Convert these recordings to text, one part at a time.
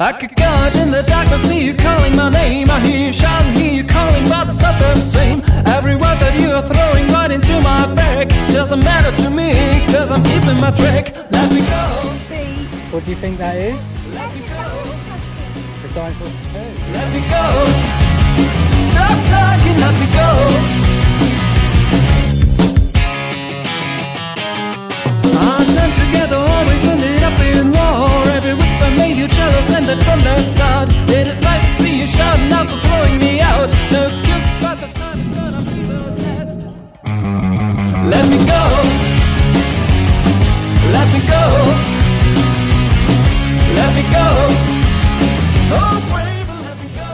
I could go out in the darkness, see you calling my name. I hear you shouting, hear you calling, but it's not the same. Every word that you are throwing right into my back doesn't matter to me, cause I'm keeping my track. Let me go. What do you think that is? Let me go. The dinosaur poo. Let me go. Stop talking, let me go. Our time together always ended up in war. Every whisper made you jealous, and that from the start. It is nice to see you shouting out for throwing me out. No excuses, but this time it's gonna be the last. Let me go. Let me go. Let me go. Oh, baby, let me go.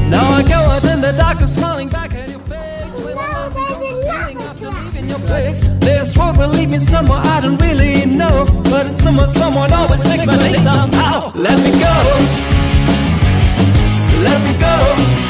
Now I go out in the darkness, smiling back at your face with a nice and cozy feeling after leaving your place. This road will lead me somewhere I don't really know, but it's somewhere someone always makes my name somehow. Let me go. Let me go.